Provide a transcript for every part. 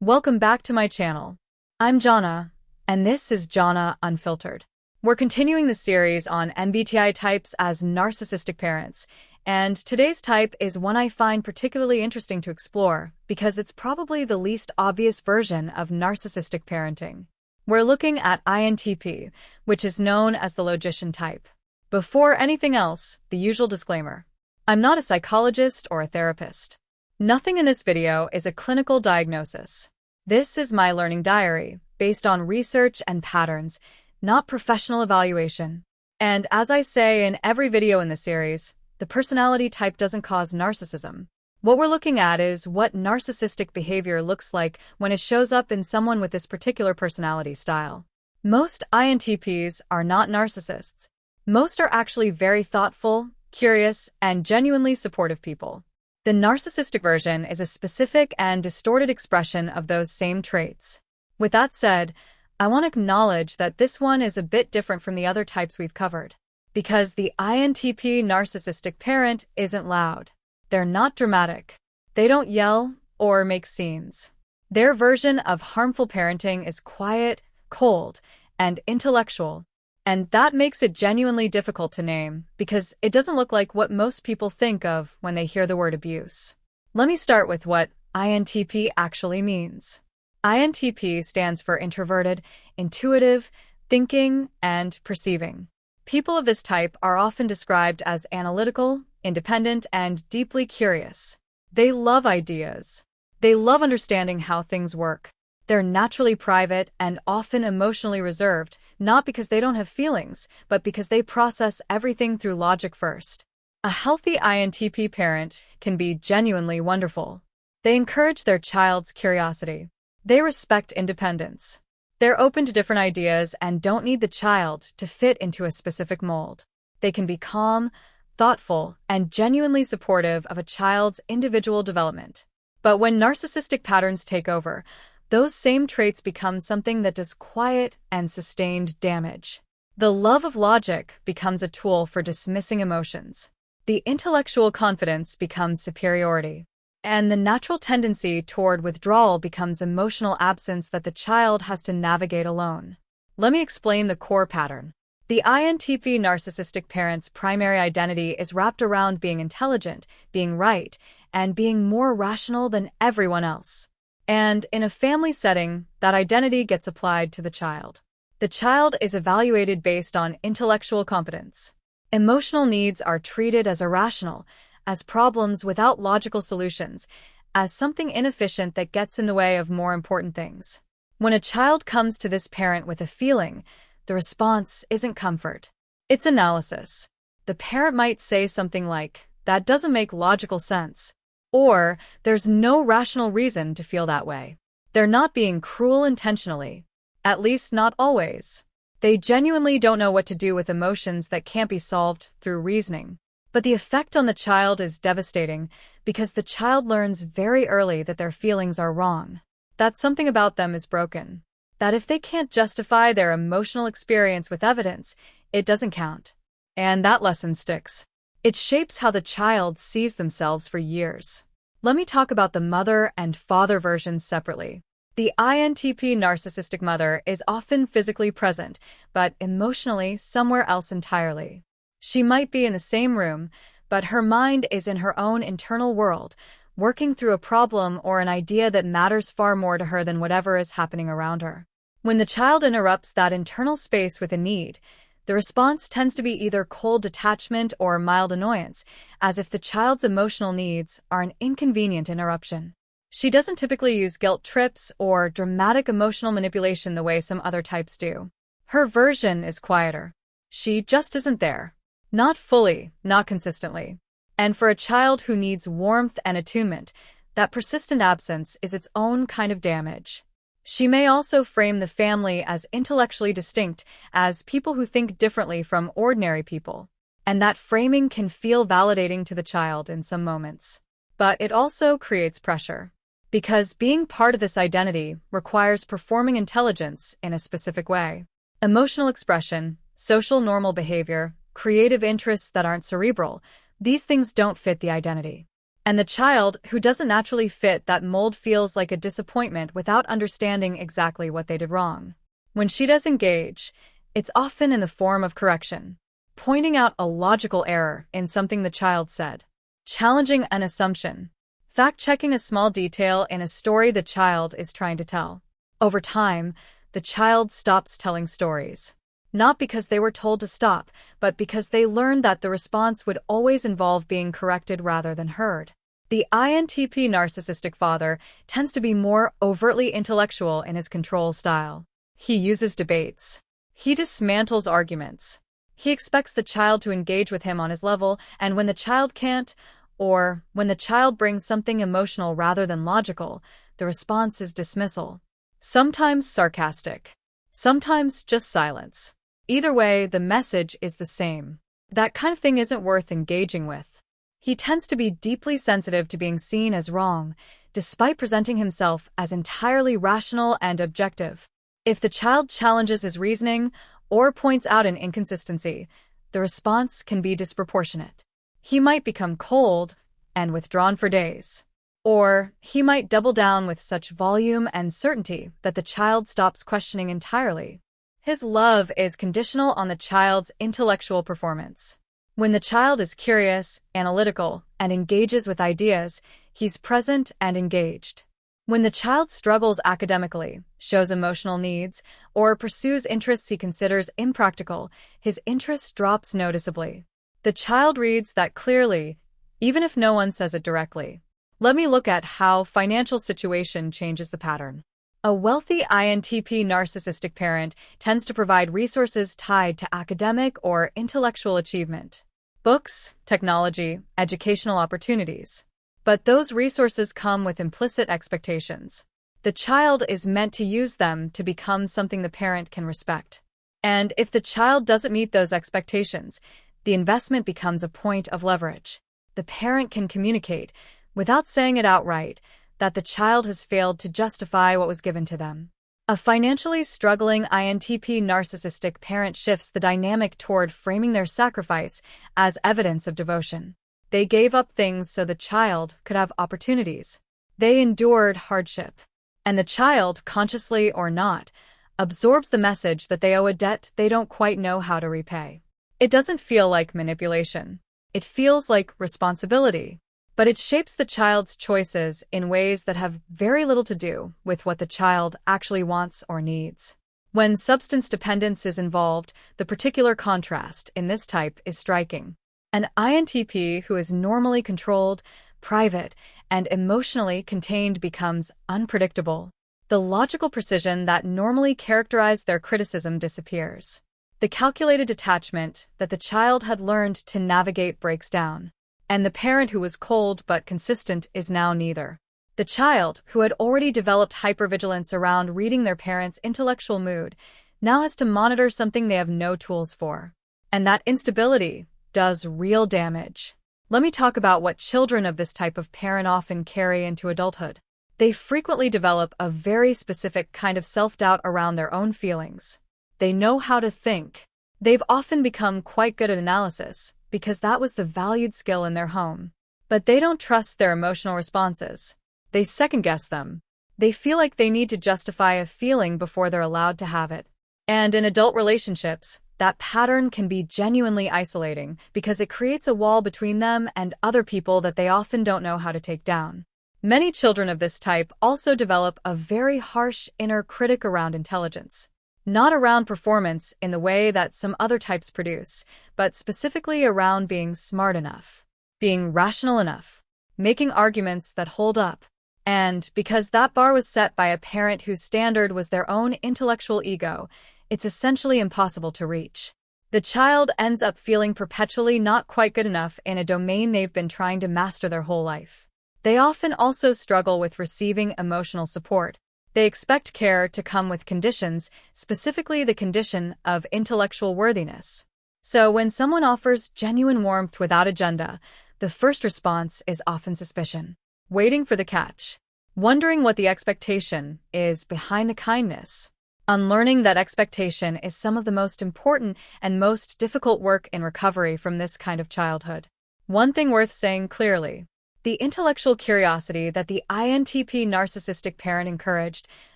Welcome back to my channel. I'm Jhonna, and this is Jhonna Unfiltered. We're continuing the series on MBTI types as narcissistic parents, and today's type is one I find particularly interesting to explore because it's probably the least obvious version of narcissistic parenting. We're looking at INTP, which is known as the logician type. Before anything else, the usual disclaimer. I'm not a psychologist or a therapist. Nothing in this video is a clinical diagnosis. This is my learning diary, based on research and patterns, not professional evaluation. And as I say in every video in the series, the personality type doesn't cause narcissism. What we're looking at is what narcissistic behavior looks like when it shows up in someone with this particular personality style. Most INTPs are not narcissists. Most are actually very thoughtful, curious, and genuinely supportive people. The narcissistic version is a specific and distorted expression of those same traits. With that said, I want to acknowledge that this one is a bit different from the other types we've covered. Because the INTP narcissistic parent isn't loud. They're not dramatic. They don't yell or make scenes. Their version of harmful parenting is quiet, cold, and intellectual. And that makes it genuinely difficult to name because it doesn't look like what most people think of when they hear the word abuse. Let me start with what INTP actually means. INTP stands for introverted, intuitive, thinking, and perceiving. People of this type are often described as analytical, independent, and deeply curious. They love ideas. They love understanding how things work. They're naturally private and often emotionally reserved, not because they don't have feelings, but because they process everything through logic first. A healthy INTP parent can be genuinely wonderful. They encourage their child's curiosity. They respect independence. They're open to different ideas and don't need the child to fit into a specific mold. They can be calm, thoughtful, and genuinely supportive of a child's individual development. But when narcissistic patterns take over, those same traits become something that does quiet and sustained damage. The love of logic becomes a tool for dismissing emotions. The intellectual confidence becomes superiority. And the natural tendency toward withdrawal becomes emotional absence that the child has to navigate alone. Let me explain the core pattern. The INTP narcissistic parent's primary identity is wrapped around being intelligent, being right, and being more rational than everyone else. And in a family setting, that identity gets applied to the child. The child is evaluated based on intellectual competence. Emotional needs are treated as irrational, as problems without logical solutions, as something inefficient that gets in the way of more important things. When a child comes to this parent with a feeling, the response isn't comfort. It's analysis. The parent might say something like, "That doesn't make logical sense," or "There's no rational reason to feel that way." They're not being cruel intentionally. At least not always. They genuinely don't know what to do with emotions that can't be solved through reasoning. But the effect on the child is devastating because the child learns very early that their feelings are wrong. That something about them is broken. That if they can't justify their emotional experience with evidence, it doesn't count. And that lesson sticks. It shapes how the child sees themselves for years. Let me talk about the mother and father versions separately. The INTP narcissistic mother is often physically present, but emotionally somewhere else entirely. She might be in the same room, but her mind is in her own internal world, working through a problem or an idea that matters far more to her than whatever is happening around her. When the child interrupts that internal space with a need, the response tends to be either cold detachment or mild annoyance, as if the child's emotional needs are an inconvenient interruption. She doesn't typically use guilt trips or dramatic emotional manipulation the way some other types do. Her version is quieter. She just isn't there. Not fully, not consistently. And for a child who needs warmth and attunement, that persistent absence is its own kind of damage. She may also frame the family as intellectually distinct, as people who think differently from ordinary people. And that framing can feel validating to the child in some moments. But it also creates pressure. Because being part of this identity requires performing intelligence in a specific way. Emotional expression, social normal behavior, creative interests that aren't cerebral, these things don't fit the identity. And the child who doesn't naturally fit that mold feels like a disappointment without understanding exactly what they did wrong. When she does engage, it's often in the form of correction, pointing out a logical error in something the child said, challenging an assumption, fact-checking a small detail in a story the child is trying to tell. Over time, the child stops telling stories. Not because they were told to stop, but because they learned that the response would always involve being corrected rather than heard. The INTP narcissistic father tends to be more overtly intellectual in his control style. He uses debates. He dismantles arguments. He expects the child to engage with him on his level, and when the child can't, or when the child brings something emotional rather than logical, the response is dismissal. Sometimes sarcastic. Sometimes just silence. Either way, the message is the same. That kind of thing isn't worth engaging with. He tends to be deeply sensitive to being seen as wrong, despite presenting himself as entirely rational and objective. If the child challenges his reasoning or points out an inconsistency, the response can be disproportionate. He might become cold and withdrawn for days. Or he might double down with such volume and certainty that the child stops questioning entirely. His love is conditional on the child's intellectual performance. When the child is curious, analytical, and engages with ideas, he's present and engaged. When the child struggles academically, shows emotional needs, or pursues interests he considers impractical, his interest drops noticeably. The child reads that clearly, even if no one says it directly. Let me look at how financial situation changes the pattern. A wealthy INTP narcissistic parent tends to provide resources tied to academic or intellectual achievement. Books, technology, educational opportunities. But those resources come with implicit expectations. The child is meant to use them to become something the parent can respect. And if the child doesn't meet those expectations, the investment becomes a point of leverage. The parent can communicate, without saying it outright, that the child has failed to justify what was given to them. A financially struggling INTP narcissistic parent shifts the dynamic toward framing their sacrifice as evidence of devotion. They gave up things so the child could have opportunities. They endured hardship. And the child, consciously or not, absorbs the message that they owe a debt they don't quite know how to repay. It doesn't feel like manipulation. It feels like responsibility. But it shapes the child's choices in ways that have very little to do with what the child actually wants or needs. When substance dependence is involved, the particular contrast in this type is striking. An INTP who is normally controlled, private, and emotionally contained becomes unpredictable. The logical precision that normally characterized their criticism disappears. The calculated detachment that the child had learned to navigate breaks down. And the parent who was cold but consistent is now neither. The child, who had already developed hypervigilance around reading their parents' intellectual mood, now has to monitor something they have no tools for. And that instability does real damage. Let me talk about what children of this type of parent often carry into adulthood. They frequently develop a very specific kind of self-doubt around their own feelings. They know how to think. They've often become quite good at analysis, because that was the valued skill in their home. But they don't trust their emotional responses. They second-guess them. They feel like they need to justify a feeling before they're allowed to have it. And in adult relationships, that pattern can be genuinely isolating because it creates a wall between them and other people that they often don't know how to take down. Many children of this type also develop a very harsh inner critic around intelligence. Not around performance in the way that some other types produce, but specifically around being smart enough, being rational enough, making arguments that hold up. And because that bar was set by a parent whose standard was their own intellectual ego, it's essentially impossible to reach. The child ends up feeling perpetually not quite good enough in a domain they've been trying to master their whole life. They often also struggle with receiving emotional support. They expect care to come with conditions, specifically the condition of intellectual worthiness. So when someone offers genuine warmth without agenda, the first response is often suspicion, waiting for the catch, wondering what the expectation is behind the kindness. Unlearning that expectation is some of the most important and most difficult work in recovery from this kind of childhood. One thing worth saying clearly: the intellectual curiosity that the INTP narcissistic parent encouraged,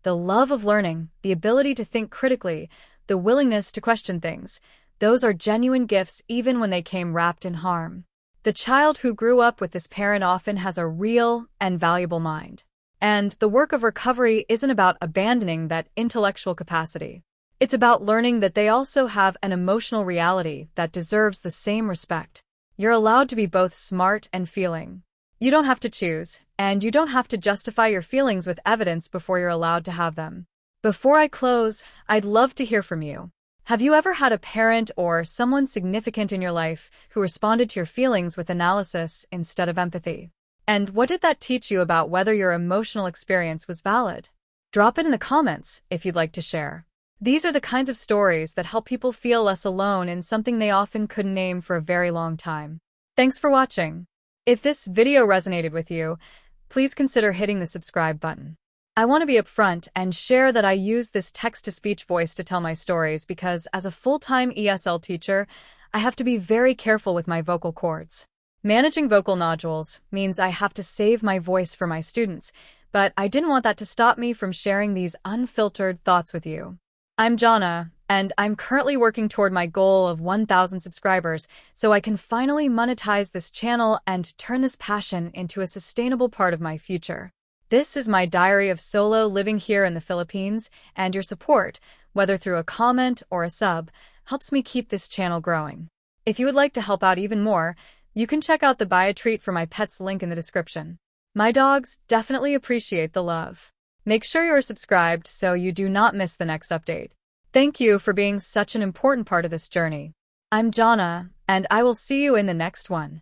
the love of learning, the ability to think critically, the willingness to question things. Those are genuine gifts even when they came wrapped in harm. The child who grew up with this parent often has a real and valuable mind. And the work of recovery isn't about abandoning that intellectual capacity. It's about learning that they also have an emotional reality that deserves the same respect. You're allowed to be both smart and feeling. You don't have to choose, and you don't have to justify your feelings with evidence before you're allowed to have them. Before I close, I'd love to hear from you. Have you ever had a parent or someone significant in your life who responded to your feelings with analysis instead of empathy? And what did that teach you about whether your emotional experience was valid? Drop it in the comments if you'd like to share. These are the kinds of stories that help people feel less alone in something they often couldn't name for a very long time. Thanks for watching. If this video resonated with you, please consider hitting the subscribe button. I want to be upfront and share that I use this text-to-speech voice to tell my stories because as a full-time ESL teacher, I have to be very careful with my vocal cords. Managing vocal nodules means I have to save my voice for my students, but I didn't want that to stop me from sharing these unfiltered thoughts with you. I'm Jhonna, and I'm currently working toward my goal of 1,000 subscribers so I can finally monetize this channel and turn this passion into a sustainable part of my future. This is my diary of solo living here in the Philippines, and your support, whether through a comment or a sub, helps me keep this channel growing. If you would like to help out even more, you can check out the buy a treat for my pets link in the description. My dogs definitely appreciate the love. Make sure you're subscribed so you do not miss the next update. Thank you for being such an important part of this journey. I'm Jhonna, and I will see you in the next one.